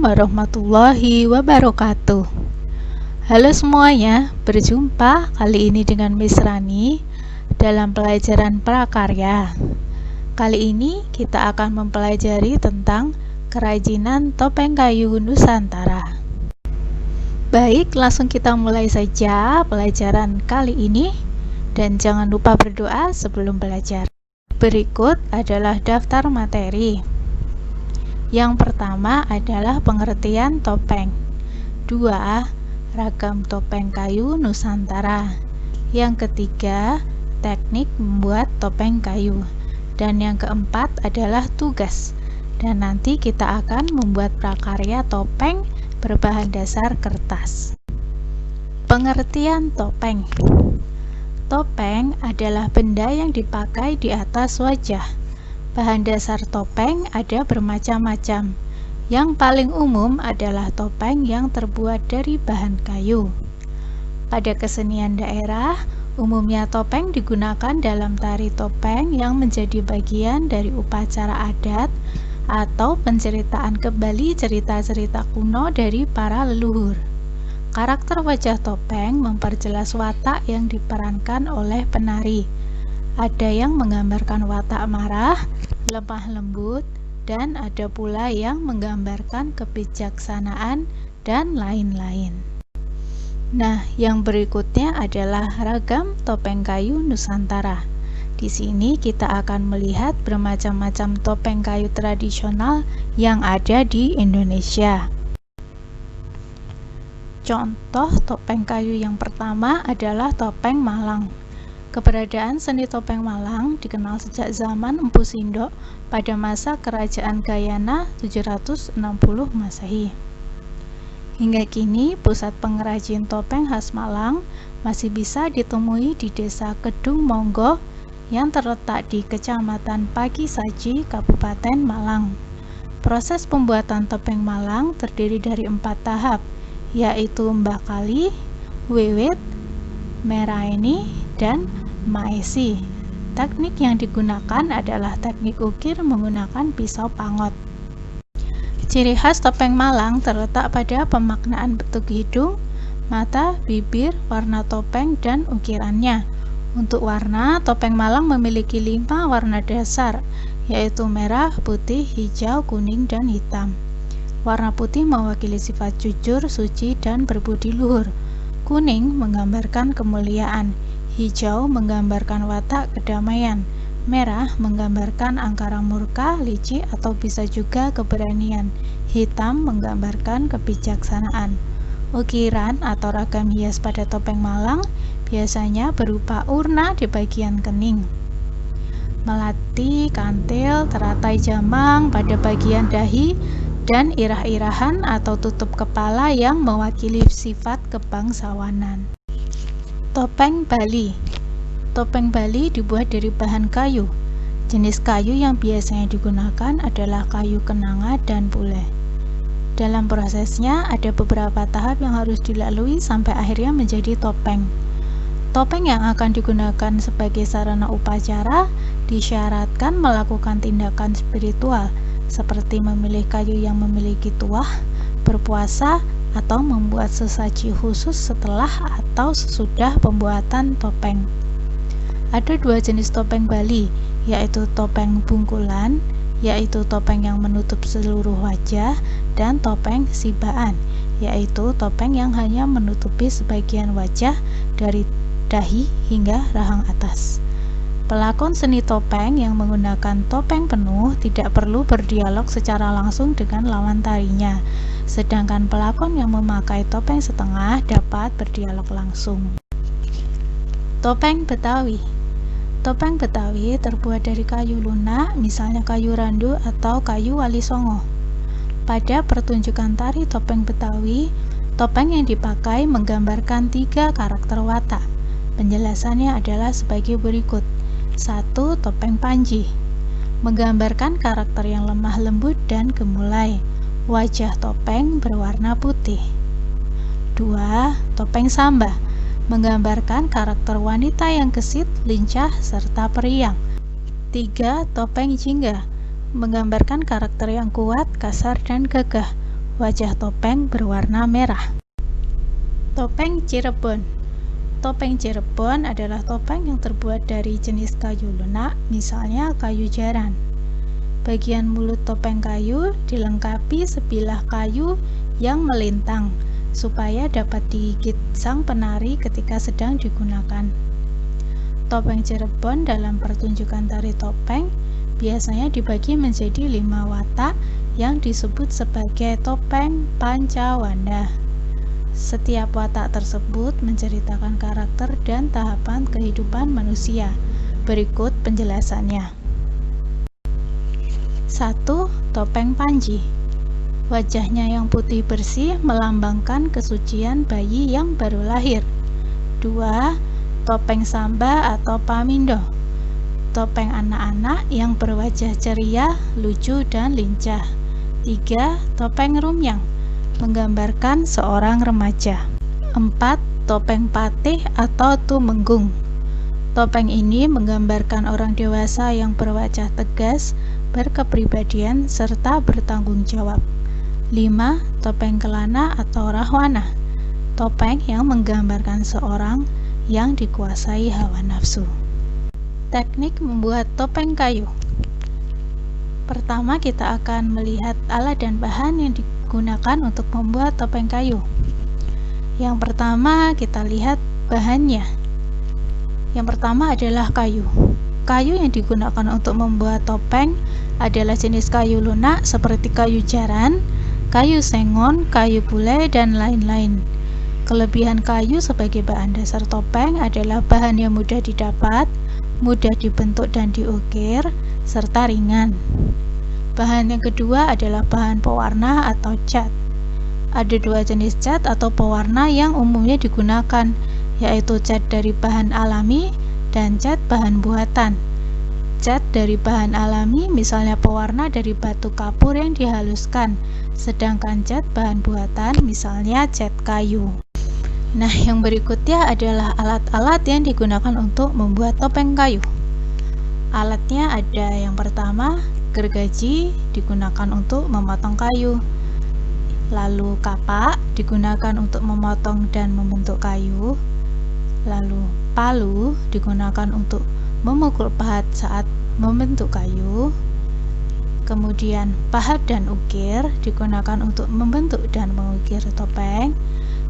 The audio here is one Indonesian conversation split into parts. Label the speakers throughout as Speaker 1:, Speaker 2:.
Speaker 1: warahmatullahi wabarakatuh. Halo semuanya, berjumpa kali ini dengan Miss Rani dalam pelajaran prakarya. Kali ini kita akan mempelajari tentang kerajinan topeng kayu Nusantara. Baik, langsung kita mulai saja pelajaran kali ini dan jangan lupa berdoa sebelum belajar. Berikut adalah daftar materi. Yang pertama adalah pengertian topeng. 2. Ragam topeng kayu Nusantara. Yang ketiga, teknik membuat topeng kayu. Dan yang keempat adalah tugas. Dan nanti kita akan membuat prakarya topeng berbahan dasar kertas. Pengertian topeng. Topeng adalah benda yang dipakai di atas wajah. Bahan dasar topeng ada bermacam-macam. Yang paling umum adalah topeng yang terbuat dari bahan kayu. Pada kesenian daerah, umumnya topeng digunakan dalam tari topeng yang menjadi bagian dari upacara adat atau penceritaan kembali cerita-cerita kuno dari para leluhur. Karakter wajah topeng memperjelas watak yang diperankan oleh penari. Ada yang menggambarkan watak marah, lemah lembut, dan ada pula yang menggambarkan kebijaksanaan dan lain-lain. Nah, yang berikutnya adalah ragam topeng kayu Nusantara. Di sini kita akan melihat bermacam-macam topeng kayu tradisional yang ada di Indonesia. Contoh topeng kayu yang pertama adalah topeng Malang. Keberadaan seni topeng Malang dikenal sejak zaman Empu Sindok pada masa Kerajaan Gayana 760 Masehi. Hingga kini, pusat pengrajin topeng khas Malang masih bisa ditemui di Desa Kedung Monggo yang terletak di Kecamatan Pagisaji, Kabupaten Malang. Proses pembuatan topeng Malang terdiri dari 4 tahap, yaitu mbakali, wiwit, meraini, dan maesi. Teknik yang digunakan adalah teknik ukir menggunakan pisau pangot. Ciri khas topeng Malang terletak pada pemaknaan bentuk hidung, mata, bibir, warna topeng, dan ukirannya. Untuk warna, topeng Malang memiliki 5 warna dasar, yaitu merah, putih, hijau, kuning, dan hitam. Warna putih mewakili sifat jujur, suci, dan berbudi luhur. Kuning menggambarkan kemuliaan. Hijau menggambarkan watak kedamaian. Merah menggambarkan angkara murka, licik, atau bisa juga keberanian. Hitam menggambarkan kebijaksanaan. Ukiran atau ragam hias pada topeng Malang biasanya berupa urna di bagian kening, melati, kantil, teratai jamang pada bagian dahi, dan irah-irahan atau tutup kepala yang mewakili sifat kebangsawanan. Topeng Bali. Topeng Bali dibuat dari bahan kayu. Jenis kayu yang biasanya digunakan adalah kayu kenanga dan pule. Dalam prosesnya ada beberapa tahap yang harus dilalui sampai akhirnya menjadi topeng. Topeng yang akan digunakan sebagai sarana upacara disyaratkan melakukan tindakan spiritual seperti memilih kayu yang memiliki tuah, berpuasa, atau membuat sesaji khusus setelah atau sesudah pembuatan topeng. Ada 2 jenis topeng Bali, yaitu topeng bungkulan, yaitu topeng yang menutup seluruh wajah, dan topeng sibaan, yaitu topeng yang hanya menutupi sebagian wajah dari dahi hingga rahang atas. Pelakon seni topeng yang menggunakan topeng penuh tidak perlu berdialog secara langsung dengan lawan tarinya, sedangkan pelakon yang memakai topeng setengah dapat berdialog langsung. Topeng Betawi. Topeng Betawi terbuat dari kayu lunak, misalnya kayu randu atau kayu wali songo. Pada pertunjukan tari topeng Betawi, topeng yang dipakai menggambarkan 3 karakter watak. Penjelasannya adalah sebagai berikut. 1. Topeng Panji menggambarkan karakter yang lemah lembut dan gemulai. Wajah topeng berwarna putih. 2. Topeng Samba menggambarkan karakter wanita yang gesit, lincah, serta periang. 3. Topeng Jingga menggambarkan karakter yang kuat, kasar, dan gagah. wajah topeng berwarna merah. Topeng Cirebon. Topeng Cirebon adalah topeng yang terbuat dari jenis kayu lunak, misalnya kayu jaran. Bagian mulut topeng kayu dilengkapi sebilah kayu yang melintang, supaya dapat digigit sang penari ketika sedang digunakan. Topeng Cirebon dalam pertunjukan tari topeng biasanya dibagi menjadi 5 watak yang disebut sebagai topeng Pancawanda. Setiap watak tersebut menceritakan karakter dan tahapan kehidupan manusia. Berikut penjelasannya. 1. Topeng Panji. Wajahnya yang putih bersih melambangkan kesucian bayi yang baru lahir. 2. Topeng Samba atau Pamindo. Topeng anak-anak yang berwajah ceria, lucu, dan lincah. 3. Topeng Rumyang, menggambarkan seorang remaja. 4. Topeng Patih atau Tumenggung. Topeng ini menggambarkan orang dewasa yang berwajah tegas, berkepribadian, serta bertanggung jawab. 5. Topeng Kelana atau Rahwana. Topeng yang menggambarkan seorang yang dikuasai hawa nafsu. Teknik membuat topeng kayu. Pertama, kita akan melihat alat dan bahan yang digunakan untuk membuat topeng kayu. Yang pertama, kita lihat bahannya. Yang pertama adalah kayu. Kayu yang digunakan untuk membuat topeng adalah jenis kayu lunak seperti kayu jaran, kayu sengon, kayu bule, dan lain-lain. Kelebihan kayu sebagai bahan dasar topeng adalah bahan yang mudah didapat, mudah dibentuk dan diukir, serta ringan. Bahan yang kedua adalah bahan pewarna atau cat. Ada 2 jenis cat atau pewarna yang umumnya digunakan, yaitu cat dari bahan alami dan cat bahan buatan. Cat dari bahan alami misalnya pewarna dari batu kapur yang dihaluskan, sedangkan cat bahan buatan misalnya cat kayu. Nah, yang berikutnya adalah alat-alat yang digunakan untuk membuat topeng kayu. Alatnya ada yang pertama, gergaji digunakan untuk memotong kayu. Lalu kapak digunakan untuk memotong dan membentuk kayu. Lalu palu digunakan untuk memukul pahat saat membentuk kayu. Kemudian pahat dan ukir digunakan untuk membentuk dan mengukir topeng.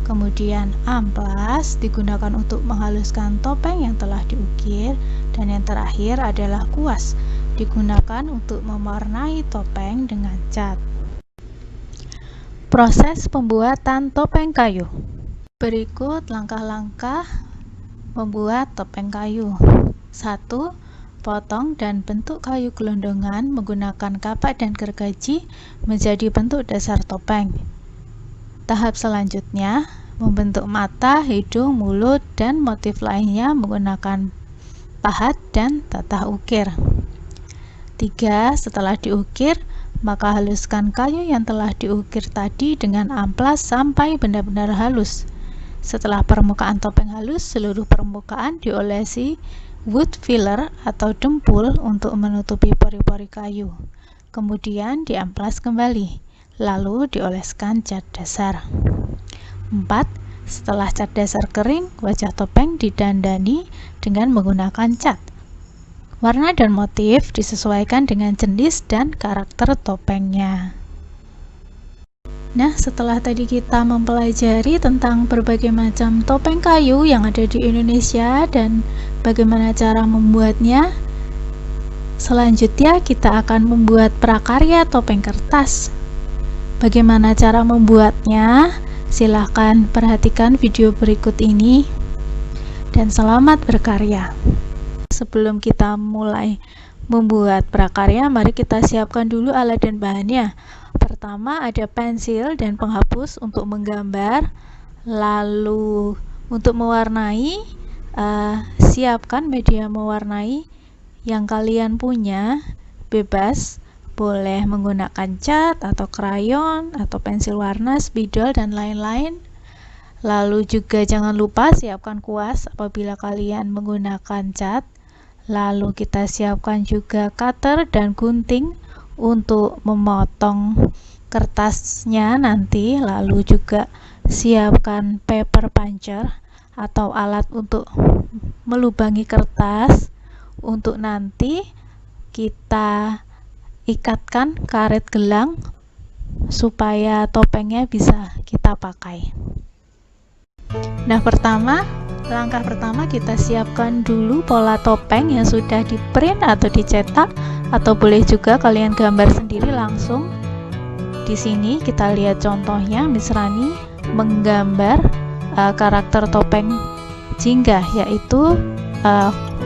Speaker 1: Kemudian amplas digunakan untuk menghaluskan topeng yang telah diukir. Dan yang terakhir adalah kuas, digunakan untuk mewarnai topeng dengan cat. Proses pembuatan topeng kayu. Berikut langkah-langkah membuat topeng kayu. 1. Potong dan bentuk kayu gelondongan menggunakan kapak dan gergaji menjadi bentuk dasar topeng. Tahap selanjutnya, membentuk mata, hidung, mulut, dan motif lainnya menggunakan pahat dan tatah ukir. 3. Setelah diukir, maka haluskan kayu yang telah diukir tadi dengan amplas sampai benar-benar halus. Setelah permukaan topeng halus, seluruh permukaan diolesi wood filler atau dempul untuk menutupi pori-pori kayu. Kemudian diamplas kembali, lalu dioleskan cat dasar. 4. Setelah cat dasar kering, wajah topeng didandani dengan menggunakan cat. Warna dan motif disesuaikan dengan jenis dan karakter topengnya. Nah, setelah tadi kita mempelajari tentang berbagai macam topeng kayu yang ada di Indonesia dan bagaimana cara membuatnya, selanjutnya kita akan membuat prakarya topeng kertas. Bagaimana cara membuatnya? Silahkan perhatikan video berikut ini dan selamat berkarya. Sebelum kita mulai membuat prakarya, mari kita siapkan dulu alat dan bahannya. Pertama ada pensil dan penghapus untuk menggambar. Lalu untuk mewarnai, siapkan media mewarnai yang kalian punya, bebas. Boleh menggunakan cat atau krayon atau pensil warna, spidol, dan lain-lain. Lalu juga jangan lupa siapkan kuas apabila kalian menggunakan cat. Lalu kita siapkan juga cutter dan gunting untuk memotong kertasnya nanti, lalu juga siapkan paper puncher atau alat untuk melubangi kertas untuk nanti kita ikatkan karet gelang supaya topengnya bisa kita pakai. Nah, langkah pertama kita siapkan dulu pola topeng yang sudah di print atau dicetak, atau boleh juga kalian gambar sendiri langsung. Di sini kita lihat contohnya, Miss Rani menggambar karakter topeng Jingga, yaitu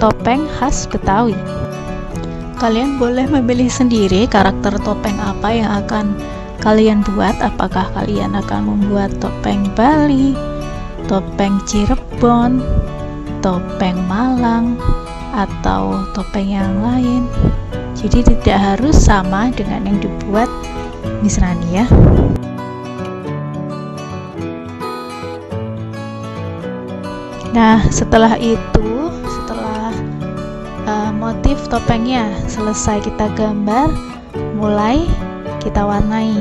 Speaker 1: topeng khas Betawi. Kalian boleh memilih sendiri karakter topeng apa yang akan kalian buat. Apakah kalian akan membuat topeng Bali, topeng Cirebon, topeng Malang, atau topeng yang lain. Jadi tidak harus sama dengan yang dibuat Miss Rani ya. Nah, setelah motif topengnya selesai kita gambar, mulai kita warnai.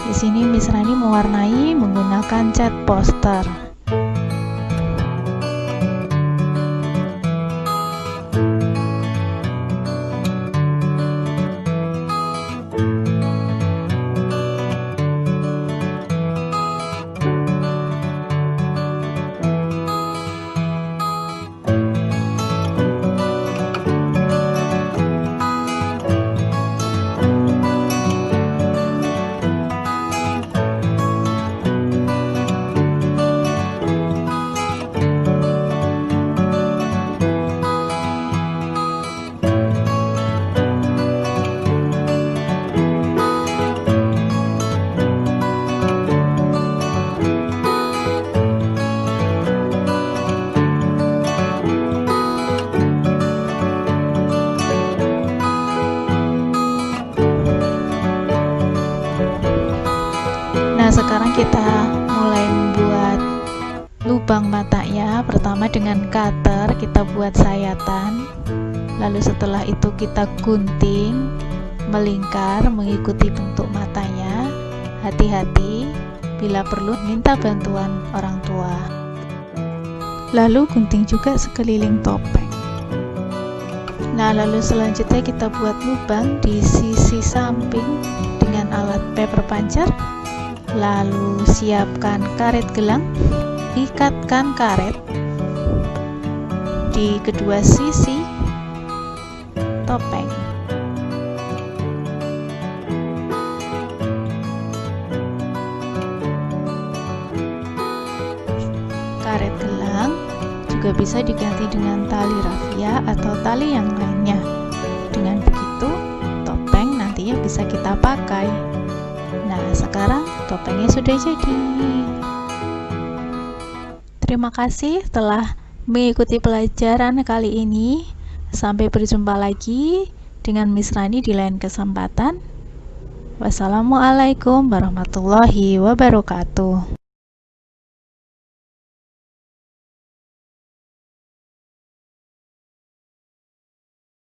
Speaker 1: Di sini Miss Rani mewarnai menggunakan cat poster. Nah, sekarang kita mulai membuat lubang matanya. Pertama dengan cutter kita buat sayatan, lalu setelah itu kita gunting melingkar mengikuti bentuk matanya. Hati-hati, bila perlu minta bantuan orang tua. Lalu gunting juga sekeliling topeng. Nah, lalu selanjutnya kita buat lubang di sisi samping dengan alat paper puncher. Lalu siapkan karet gelang, ikatkan karet di kedua sisi topeng. Karet gelang juga bisa diganti dengan tali rafia atau tali yang lainnya. Dengan begitu, topeng nantinya bisa kita pakai. Nah, sekarang topengnya sudah jadi. Terima kasih telah mengikuti pelajaran kali ini. Sampai berjumpa lagi dengan Miss Rani di lain kesempatan. Wassalamualaikum warahmatullahi wabarakatuh.